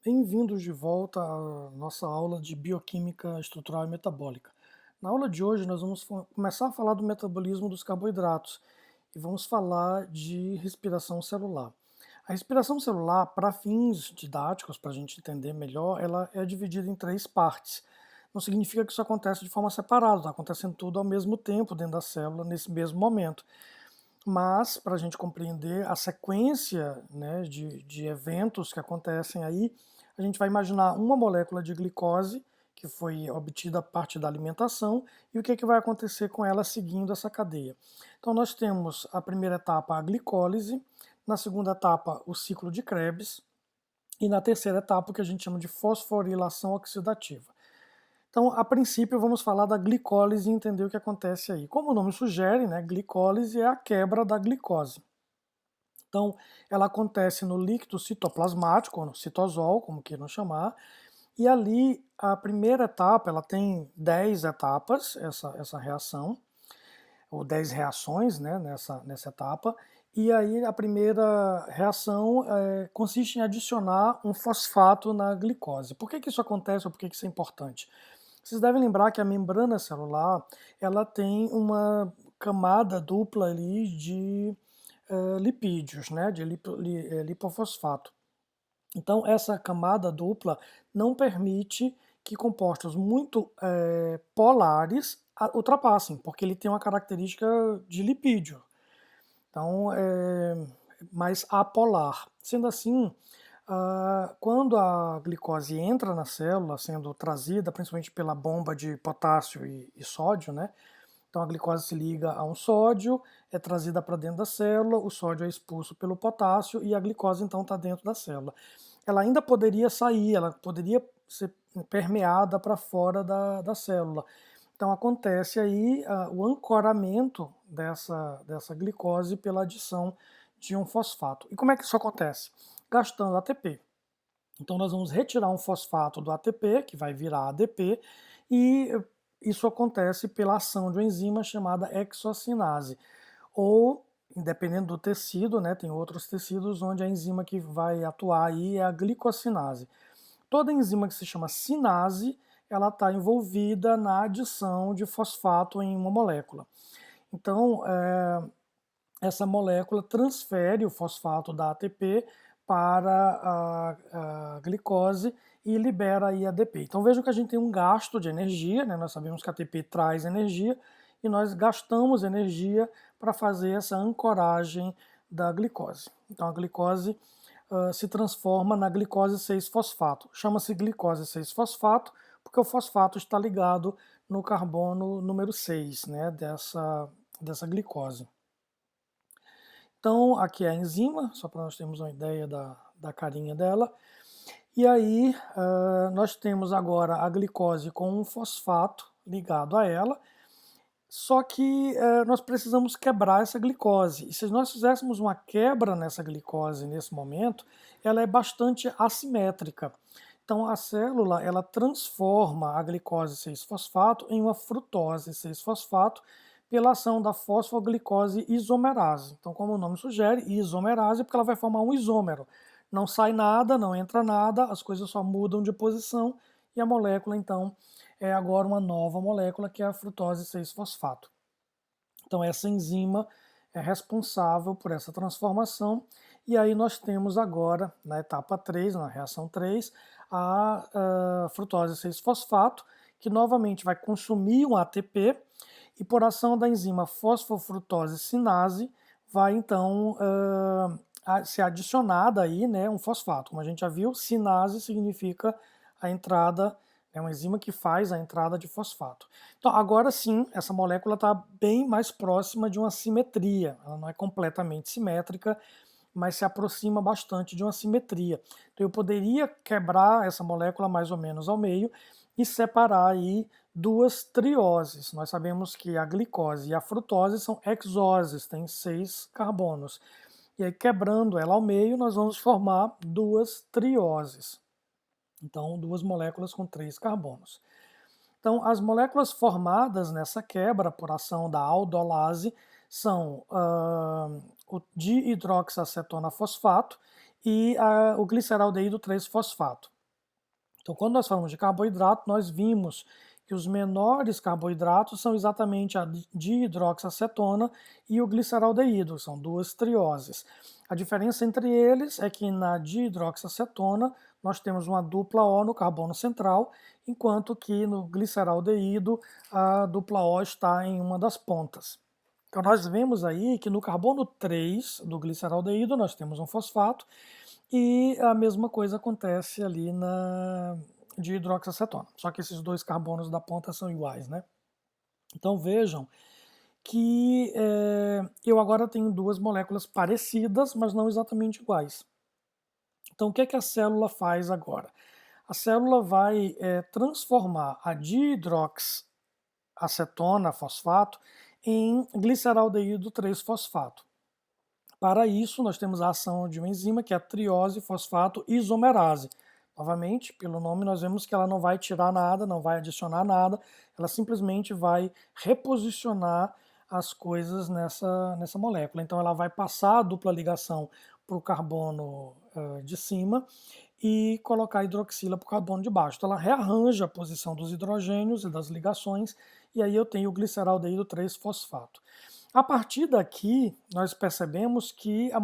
Bem-vindos de volta à nossa aula de bioquímica estrutural e metabólica. Na aula de hoje, nós vamos começar a falar do metabolismo dos carboidratos e vamos falar de respiração celular. A respiração celular, para fins didáticos, para a gente entender melhor, ela é dividida em três partes. Não significa que isso acontece de forma separada, está acontecendo tudo ao mesmo tempo dentro da célula, nesse mesmo momento. Mas, para a gente compreender a sequência, né, de eventos que acontecem aí, a gente vai imaginar uma molécula de glicose que foi obtida a partir da alimentação e o que, é que vai acontecer com ela seguindo essa cadeia. Então, nós temos a primeira etapa, a glicólise, na segunda etapa, o ciclo de Krebs, e na terceira etapa, o que a gente chama de fosforilação oxidativa. Então, a princípio, vamos falar da glicólise e entender o que acontece aí. Como o nome sugere, né, glicólise é a quebra da glicose. Então, ela acontece no líquido citoplasmático, ou no citosol, como queiram chamar, e ali a primeira etapa, ela tem 10 etapas, essa reação, ou 10 reações, né, nessa etapa, e aí a primeira reação consiste em adicionar um fosfato na glicose. Por que isso acontece ou por que isso é importante? Vocês devem lembrar que a membrana celular, ela tem uma camada dupla ali de lipídios, né, de lipofosfato. Então, essa camada dupla não permite que compostos muito polares ultrapassem, porque ele tem uma característica de lipídio. Então, é mais apolar. Sendo assim, quando a glicose entra na célula, sendo trazida principalmente pela bomba de potássio e sódio, né? Então a glicose se liga a um sódio, é trazida para dentro da célula, o sódio é expulso pelo potássio e a glicose então está dentro da célula. Ela ainda poderia sair, ela poderia ser permeada para fora da célula. Então acontece aí o ancoramento dessa glicose pela adição de um fosfato. E como é que isso acontece? Gastando ATP. Então nós vamos retirar um fosfato do ATP, que vai virar ADP, e isso acontece pela ação de uma enzima chamada hexocinase. Ou, dependendo do tecido, né, tem outros tecidos onde a enzima que vai atuar aí é a glicosinase. Toda enzima que se chama sinase, ela está envolvida na adição de fosfato em uma molécula. Então, essa molécula transfere o fosfato da ATP para a glicose e libera aí ADP. Então vejam que a gente tem um gasto de energia, né? Nós sabemos que a ATP traz energia e nós gastamos energia para fazer essa ancoragem da glicose. Então a glicose se transforma na glicose 6-fosfato. Chama-se glicose 6-fosfato porque o fosfato está ligado no carbono número 6, né, dessa glicose. Então, aqui é a enzima, só para nós termos uma ideia da carinha dela. E aí, nós temos agora a glicose com um fosfato ligado a ela, só que nós precisamos quebrar essa glicose. E se nós fizéssemos uma quebra nessa glicose nesse momento, ela é bastante assimétrica. Então, a célula ela transforma a glicose 6-fosfato em uma frutose 6-fosfato pela ação da fosfoglicose isomerase. Então, como o nome sugere, isomerase, porque ela vai formar um isômero. Não sai nada, não entra nada, as coisas só mudam de posição e a molécula, então, é agora uma nova molécula que é a frutose 6-fosfato. Então, essa enzima é responsável por essa transformação. E aí nós temos agora, na etapa 3, na reação 3, a frutose 6-fosfato, que novamente vai consumir um ATP e por ação da enzima fosfofrutose sinase vai então ser adicionada aí, né, um fosfato. Como a gente já viu, sinase significa a entrada, é uma enzima que faz a entrada de fosfato. Então, agora sim, essa molécula está bem mais próxima de uma simetria. Ela não é completamente simétrica, mas se aproxima bastante de uma simetria. Então, eu poderia quebrar essa molécula mais ou menos ao meio e separar aí duas trioses. Nós sabemos que a glicose e a frutose são hexoses, têm 6 carbonos. E aí, quebrando ela ao meio, nós vamos formar duas trioses. Então, duas moléculas com 3 carbonos. Então, as moléculas formadas nessa quebra por ação da aldolase são o dihidroxacetona fosfato e o gliceraldeído 3-fosfato. Então, quando nós falamos de carboidrato, nós vimos que os menores carboidratos são exatamente a dihidroxiacetona e o gliceraldeído, são duas trioses. A diferença entre eles é que na dihidroxiacetona nós temos uma dupla O no carbono central, enquanto que no gliceraldeído a dupla O está em uma das pontas. Então nós vemos aí que no carbono 3 do gliceraldeído nós temos um fosfato e a mesma coisa acontece ali na de hidroxiacetona, só que esses dois carbonos da ponta são iguais, né? Então vejam que eu agora tenho duas moléculas parecidas, mas não exatamente iguais. Então o que é que a célula faz agora? A célula vai transformar a dihidroxiacetona, fosfato, em gliceraldeído 3-fosfato. Para isso, nós temos a ação de uma enzima que é a triose fosfato isomerase. Novamente, pelo nome, nós vemos que ela não vai tirar nada, não vai adicionar nada, ela simplesmente vai reposicionar as coisas nessa molécula. Então, ela vai passar a dupla ligação para o carbono de cima e colocar a hidroxila para o carbono de baixo. Então, ela rearranja a posição dos hidrogênios e das ligações, e aí eu tenho o gliceraldeído 3-fosfato. A partir daqui, nós percebemos que a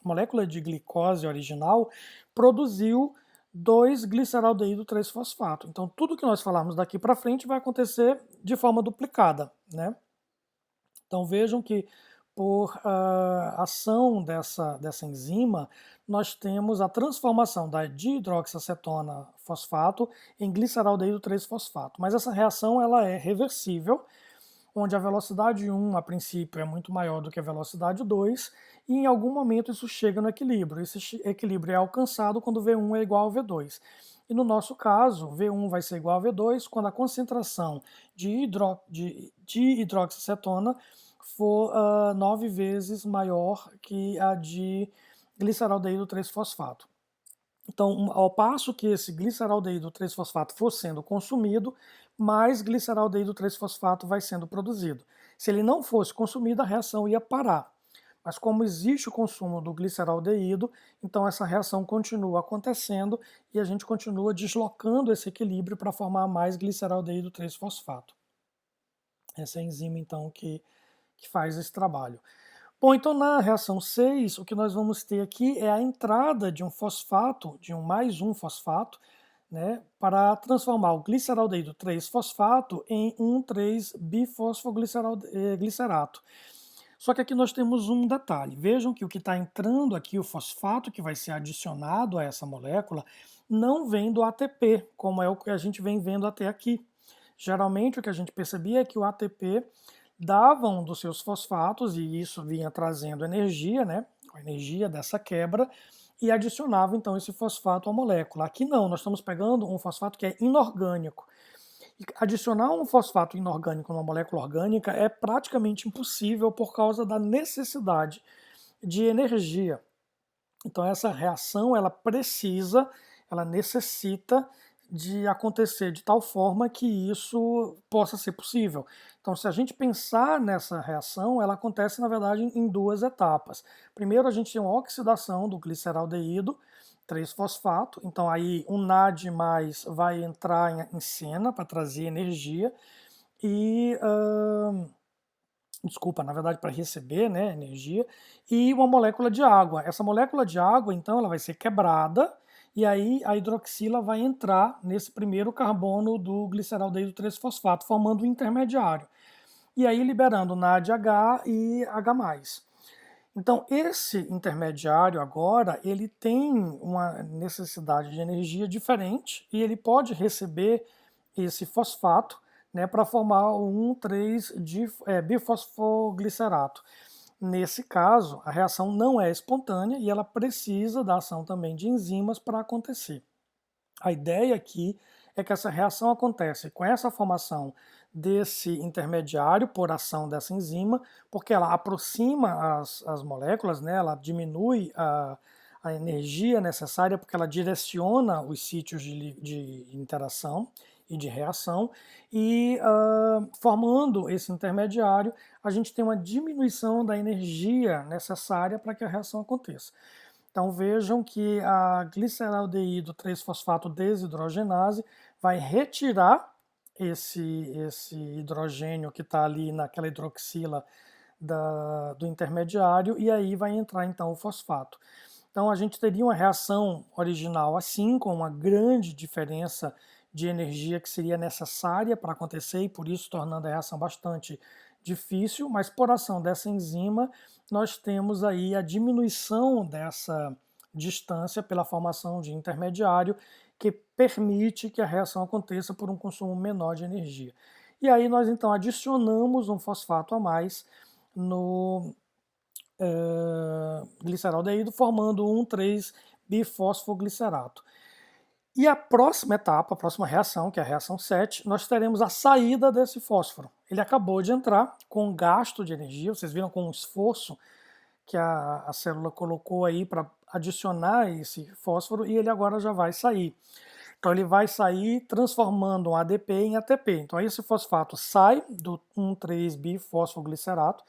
molécula de glicose original produziu 2-gliceraldeído 3-fosfato. Então, tudo que nós falarmos daqui para frente vai acontecer de forma duplicada, né? Então, vejam que por ação dessa enzima, nós temos a transformação da dihidroxiacetona fosfato em gliceraldeído 3-fosfato. Mas essa reação ela é reversível, onde a velocidade 1, a princípio, é muito maior do que a velocidade 2, e em algum momento isso chega no equilíbrio. Esse equilíbrio é alcançado quando V1 é igual a V2. E no nosso caso, V1 vai ser igual a V2 quando a concentração de hidroxiacetona for 9 vezes maior que a de gliceraldeído 3-fosfato. Então, ao passo que esse gliceraldeído 3-fosfato for sendo consumido, mais gliceraldeído 3-fosfato vai sendo produzido. Se ele não fosse consumido, a reação ia parar. Mas como existe o consumo do gliceraldeído, então essa reação continua acontecendo e a gente continua deslocando esse equilíbrio para formar mais gliceraldeído 3-fosfato. Essa é a enzima, então, que faz esse trabalho. Bom, então na reação 6, o que nós vamos ter aqui é a entrada de um fosfato, de um mais um fosfato, né, para transformar o gliceraldeído 3-fosfato em um 3-bifosfoglicerato. Só que aqui nós temos um detalhe. Vejam que o que está entrando aqui, o fosfato que vai ser adicionado a essa molécula, não vem do ATP, como é o que a gente vem vendo até aqui. Geralmente o que a gente percebia é que o ATP dava um dos seus fosfatos, e isso vinha trazendo energia, né, a energia dessa quebra, e adicionava então esse fosfato à molécula. Aqui não, nós estamos pegando um fosfato que é inorgânico. E adicionar um fosfato inorgânico numa molécula orgânica é praticamente impossível por causa da necessidade de energia. Então essa reação ela necessita de acontecer de tal forma que isso possa ser possível. Então, se a gente pensar nessa reação, ela acontece na verdade em duas etapas. Primeiro, a gente tem uma oxidação do gliceraldeído 3-fosfato, então aí um NAD+ vai entrar em cena para trazer energia e desculpa, na verdade para receber, né, energia, e uma molécula de água. Essa molécula de água, então, ela vai ser quebrada e aí a hidroxila vai entrar nesse primeiro carbono do gliceraldeído 3-fosfato, formando um intermediário. E aí liberando NADH e H+. Então, esse intermediário agora, ele tem uma necessidade de energia diferente e ele pode receber esse fosfato, né, para formar um 3-bifosfoglicerato. Nesse caso, a reação não é espontânea e ela precisa da ação também de enzimas para acontecer. A ideia aqui é que essa reação acontece com essa formação desse intermediário por ação dessa enzima, porque ela aproxima as moléculas, né, ela diminui a energia necessária, porque ela direciona os sítios de interação e de reação, e formando esse intermediário, a gente tem uma diminuição da energia necessária para que a reação aconteça. Então vejam que a gliceraldeído 3-fosfato desidrogenase vai retirar esse hidrogênio que está ali naquela hidroxila do intermediário, e aí vai entrar então o fosfato. Então a gente teria uma reação original assim, com uma grande diferença de energia que seria necessária para acontecer e por isso tornando a reação bastante difícil, mas por ação dessa enzima nós temos aí a diminuição dessa distância pela formação de intermediário que permite que a reação aconteça por um consumo menor de energia. E aí nós então adicionamos um fosfato a mais no gliceraldeído, formando um 3-bifosfoglicerato. E a próxima etapa, a próxima reação, que é a reação 7, nós teremos a saída desse fósforo. Ele acabou de entrar com gasto de energia, vocês viram com o esforço que a célula colocou aí para adicionar esse fósforo, e ele agora já vai sair. Então ele vai sair transformando um ADP em ATP. Então esse fosfato sai do 1,3-bifosfoglicerato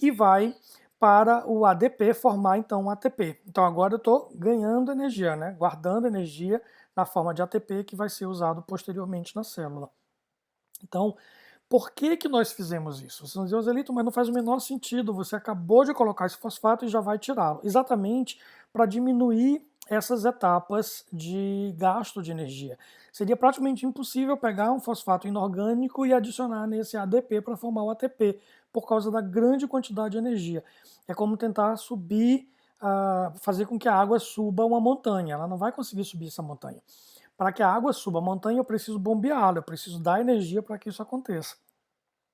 e vai para o ADP formar então um ATP. Então agora eu estou ganhando energia, né? Guardando energia na forma de ATP que vai ser usado posteriormente na célula. Então, por que nós fizemos isso? Você vai dizer, Joselito, mas não faz o menor sentido, você acabou de colocar esse fosfato e já vai tirá-lo. Exatamente para diminuir essas etapas de gasto de energia. Seria praticamente impossível pegar um fosfato inorgânico e adicionar nesse ADP para formar o ATP, por causa da grande quantidade de energia. É como tentar subir, fazer com que a água suba uma montanha. Ela não vai conseguir subir essa montanha. Para que a água suba a montanha, eu preciso bombeá-la, eu preciso dar energia para que isso aconteça.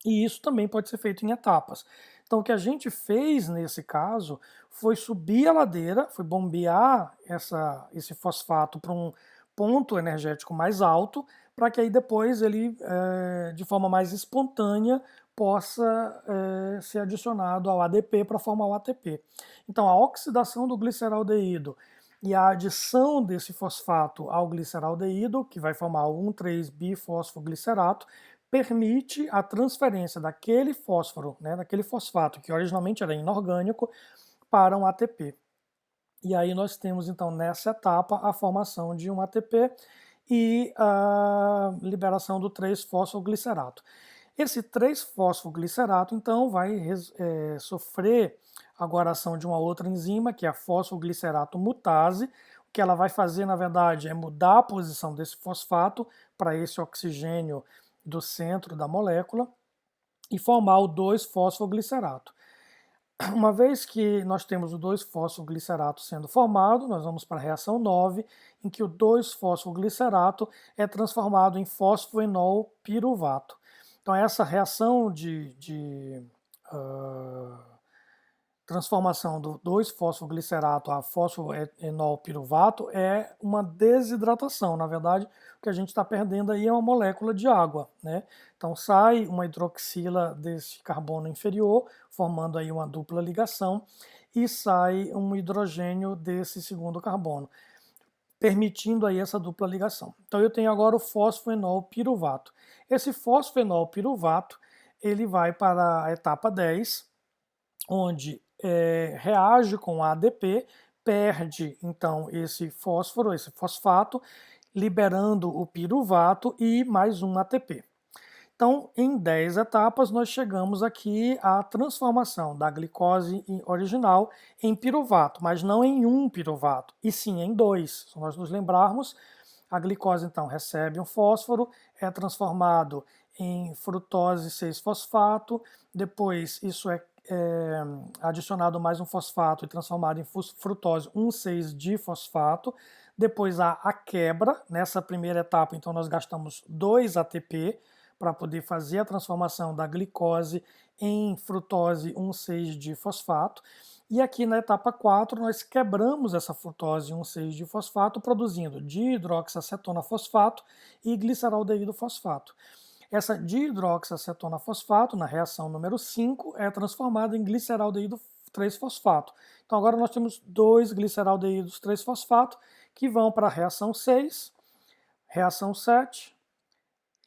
E isso também pode ser feito em etapas. Então, o que a gente fez nesse caso foi subir a ladeira, foi bombear esse fosfato para um ponto energético mais alto, para que aí depois ele, de forma mais espontânea, possa ser adicionado ao ADP para formar o ATP. Então, a oxidação do gliceraldeído e a adição desse fosfato ao gliceraldeído, que vai formar o 1,3-bifosfoglicerato, permite a transferência daquele fósforo, né, daquele fosfato, que originalmente era inorgânico, para um ATP. E aí nós temos então nessa etapa a formação de um ATP e a liberação do 3-fosfoglicerato. Esse 3-fosfoglicerato então vai sofrer agora a ação de uma outra enzima, que é a fosfoglicerato mutase. O que ela vai fazer, na verdade, é mudar a posição desse fosfato para esse oxigênio do centro da molécula e formar o 2-fosfoglicerato. Uma vez que nós temos o 2-fosfoglicerato sendo formado, nós vamos para a reação 9, em que o 2-fosfoglicerato é transformado em fosfoenol piruvato. Então essa reação de transformação do 2-fosfoglicerato a fosfoenol piruvato é uma desidratação. Na verdade, o que a gente está perdendo aí é uma molécula de água, né? Então sai uma hidroxila desse carbono inferior, formando aí uma dupla ligação, e sai um hidrogênio desse segundo carbono, permitindo aí essa dupla ligação. Então eu tenho agora o fosfoenol piruvato. Esse fosfoenol piruvato, ele vai para a etapa 10, onde reage com a ADP, perde então esse fósforo, esse fosfato, liberando o piruvato e mais um ATP. Então, em 10 etapas, nós chegamos aqui à transformação da glicose original em piruvato, mas não em um piruvato, e sim em dois. Se nós nos lembrarmos, a glicose então recebe um fósforo, é transformado em frutose 6-fosfato, depois isso é adicionado mais um fosfato e transformado em frutose 1,6-difosfato. Depois há a quebra. Nessa primeira etapa, então, nós gastamos 2 ATP para poder fazer a transformação da glicose em frutose 1,6-difosfato. E aqui na etapa 4, nós quebramos essa frutose 1,6-difosfato, produzindo dihidroxacetona fosfato e gliceraldeído fosfato. Essa dihidroxacetona fosfato, na reação número 5, é transformada em gliceraldeído 3-fosfato. Então agora nós temos dois gliceraldeídos 3-fosfato que vão para a reação 6, reação 7,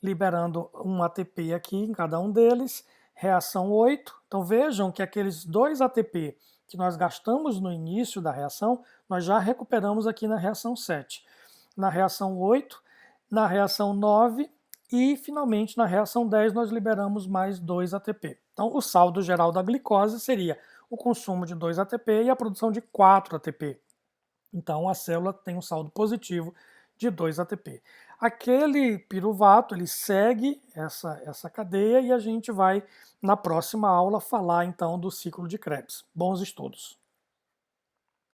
liberando um ATP aqui em cada um deles, reação 8. Então vejam que aqueles dois ATP que nós gastamos no início da reação, nós já recuperamos aqui na reação 7. Na reação 8, na reação 9 e, finalmente, na reação 10, nós liberamos mais 2 ATP. Então, o saldo geral da glicose seria o consumo de 2 ATP e a produção de 4 ATP. Então, a célula tem um saldo positivo de 2 ATP. Aquele piruvato, ele segue essa cadeia e a gente vai, na próxima aula, falar então do ciclo de Krebs. Bons estudos!